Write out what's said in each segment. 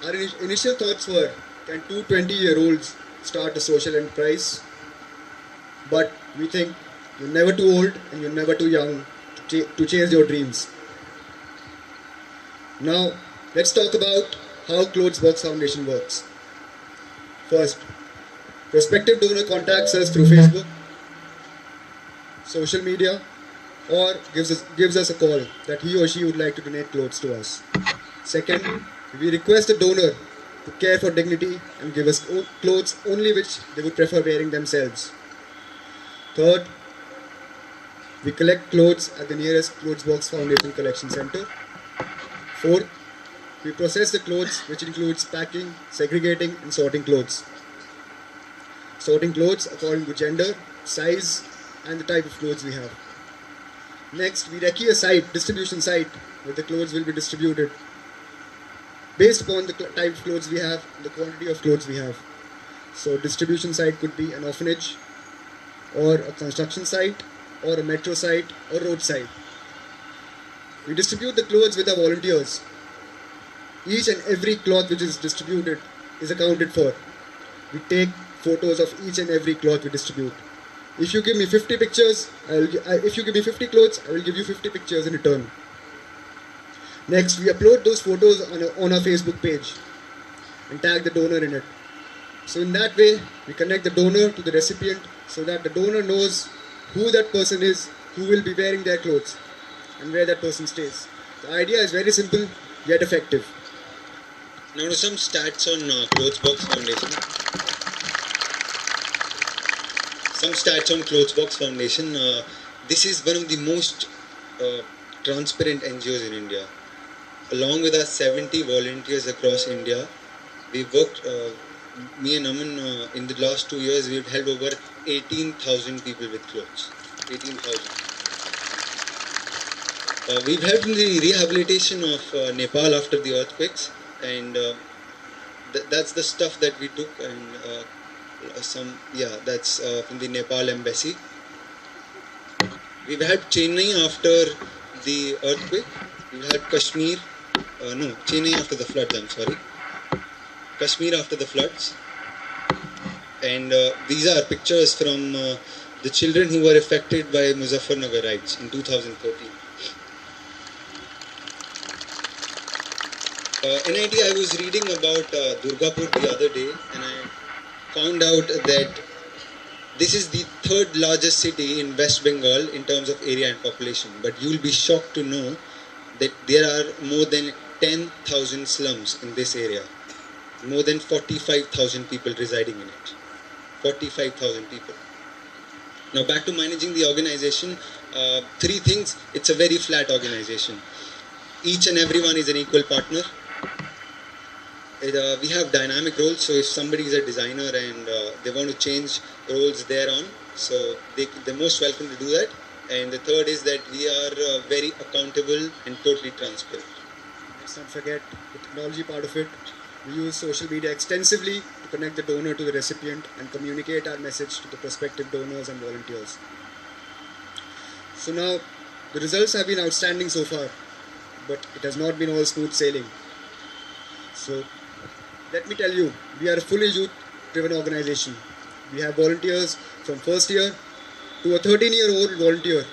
Our initial thoughts were, can two 20-year-olds start a social enterprise? But we think you're never too old and you're never too young to chase your dreams. Now, let's talk about how Clothes Box Foundation works. First, prospective donor contacts us through Facebook, social media, or gives us a call that he or she would like to donate clothes to us. Second, we request the donor to care for dignity and give us clothes only which they would prefer wearing themselves. Third, we collect clothes at the nearest Clothes Box Foundation Collection Center. Fourth, we process the clothes, which includes packing, segregating, and sorting clothes. Sorting clothes according to gender, size, and the type of clothes we have. Next, we recce a distribution site, where the clothes will be distributed based upon the type of clothes we have, the quantity of clothes we have. So, distribution site could be an orphanage, or a construction site, or a metro site, or roadside. We distribute the clothes with our volunteers. Each and every cloth which is distributed is accounted for. We take photos of each and every cloth we distribute. If you give me 50 pictures, if you give me 50 clothes, I will give you 50 pictures in return. Next, we upload those photos on our Facebook page and tag the donor in it. So in that way, we connect the donor to the recipient so that the donor knows who that person is, who will be wearing their clothes, and where that person stays. The idea is very simple, yet effective. Now to some stats on Clothes Box Foundation. Some stats on Clothes Box Foundation. This is one of the most transparent NGOs in India. Along with our 70 volunteers across India, we've worked, me and Aman, in the last 2 years, we've helped over 18,000 people with clothes. 18,000. We've helped in the rehabilitation of Nepal after the earthquakes, and that's the stuff that we took, and that's from the Nepal embassy. We've helped Chennai after the earthquake. We've helped Kashmir. Chennai after the floods, I'm sorry. Kashmir after the floods. And these are pictures from the children who were affected by Muzaffarnagar riots in 2013. NIT, I was reading about Durgapur the other day, and I found out that this is the third largest city in West Bengal in terms of area and population. But you will be shocked to know that there are more than 10,000 slums in this area. More than 45,000 people residing in it. 45,000 people. Now back to managing the organization. Three things. It's a very flat organization. Each and everyone is an equal partner. We have dynamic roles, so if somebody is a designer and they want to change roles thereon, so they're most welcome to do that. And the third is that we are very accountable and totally transparent. Let's not forget the technology part of it. We use social media extensively to connect the donor to the recipient and communicate our message to the prospective donors and volunteers. So now, the results have been outstanding so far, but it has not been all smooth sailing. So, let me tell you, we are a fully youth-driven organization. We have volunteers from first year to a 13-year-old volunteer,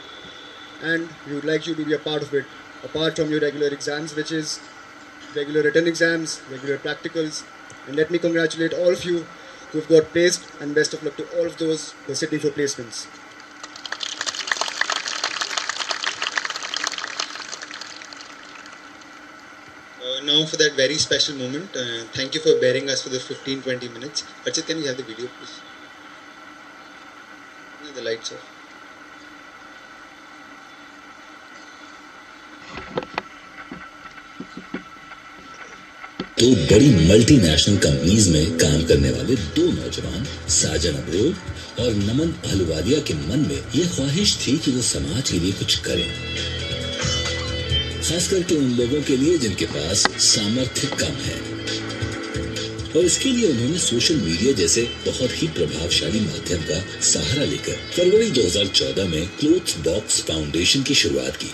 and we would like you to be a part of it, apart from your regular exams, which is regular written exams, regular practicals. And let me congratulate all of you who have got placed, and best of luck to all of those who are sitting for placements. Now for that very special moment, thank you for bearing us for the 15-20 minutes. Archit, can we have the video please? No, the lights off. तो बड़ी multinational companies में काम करने वाले दो नौजवान साजन abroad और नमन अहलुवालिया के मन में यह ख्वाहिश थी कि वो समाज के लिए कुछ करें, खास करके उन लोगों के लिए जिनके पास सामर्थ्य कम है। और इसके लिए उन्होंने सोशल मीडिया जैसे बहुत ही प्रभावशाली माध्यम का सहारा लेकर फरवरी 2014 में क्लोथ्स बॉक्स फाउंडेशन की शुरुआत की।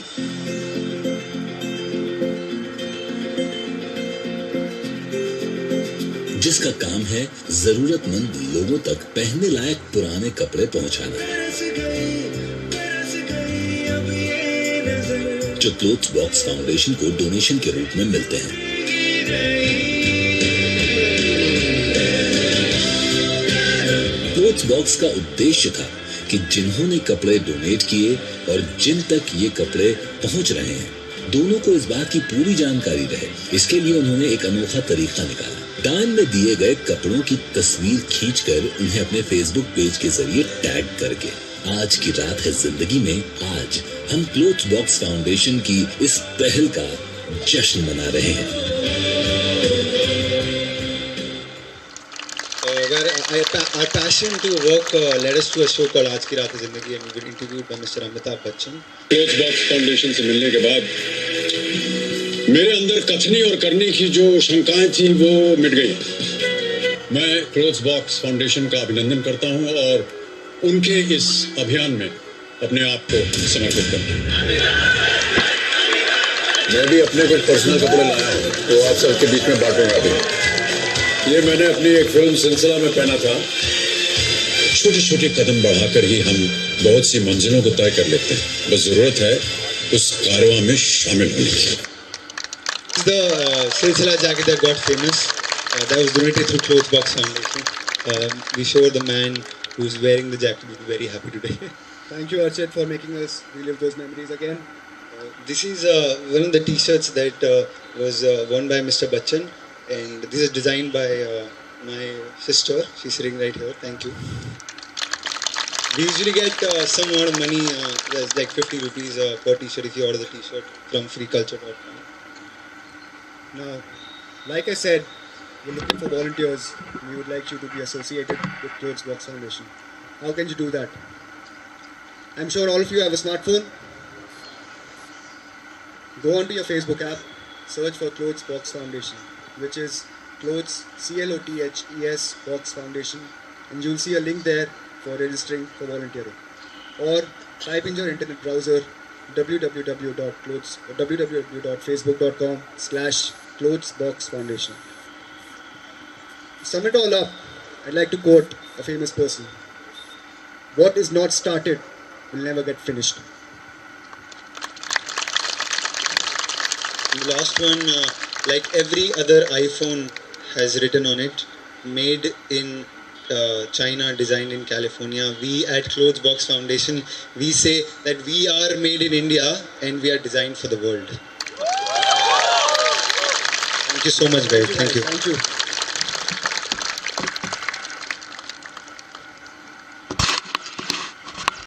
जिसका काम है जरूरतमंद लोगों तक पहनने लायक पुराने कपड़े पहुंचाना, जो क्लोथ्स बॉक्स फाउंडेशन को डोनेशन के रूप में मिलते हैं। क्लोथ्स बॉक्स का उद्देश्य था कि जिन्होंने कपड़े डोनेट किए और जिन तक ये कपड़े पहुंच रहे हैं, दोनों को इस बात की पूरी जानकारी रहे। इसके लिए उन्होंने एक अनोखा तरीका निकाला। दान में दिए गए कपड़ों की तस्वीर खींचकर उन्हें अपने फेसबुक पेज के जरिए टैग करके आज की रात है जिंदगी में, आज हम क्लोथ्स बॉक्स फाउंडेशन की इस पहल का जश्न मना रहे हैं। Our passion to work led us to a show called आज की रात है जिंदगी, and we were interviewed by Mr. Amitabh Bachchan. Clothes box foundation से मिलने के बाद मेरे अंदर कथनी और करनी की जो शंकाएं थी वो मिट गई। मैं क्लोथ्स बॉक्स फाउंडेशन का अभिनंदन करता हूं और उनके इस अभियान में अपने आप को समर्पित करता हूं। मैं भी अपने कुछ पर्सनल कपड़े लाया हूं तो आप सबके बीच में बांटूंगा भी। ये मैंने अपनी एक फिल्म सिलसिला में पहना था। छोटे छोटे कदम बढ़ाकर ही हम बहुत सी मंजिलों को तय कर लेते हैं, बस जरूरत है उस कारवां में शामिल होने की। The silsila jacket that got famous, that was donated through Clothes Box Foundation. We showed the man who's wearing the jacket. We'll be very happy today. Thank you, Archit, for making us relive those memories again. This is one of the T-shirts that was worn by Mr. Bachchan, and this is designed by my sister. She's sitting right here. Thank you. We usually get some amount of money, there's like 50 rupees per T-shirt if you order the T-shirt from freeculture.com. Now, like I said, we're looking for volunteers. We would like you to be associated with Clothes Box Foundation. How can you do that? I'm sure all of you have a smartphone. Go onto your Facebook app, search for Clothes Box Foundation, which is Clothes, CLOTHES Box Foundation, and you'll see a link there for registering for volunteering. Or type in your internet browser www.facebook.com/clothesboxfoundation. To sum it all up, I'd like to quote a famous person: "What is not started will never get finished." The last one, like every other iPhone has written on it, made in China, designed in California. We at Clothes Box Foundation, we say that we are made in India and we are designed for the world. Thank you so much, guys. Thank you. Thank you.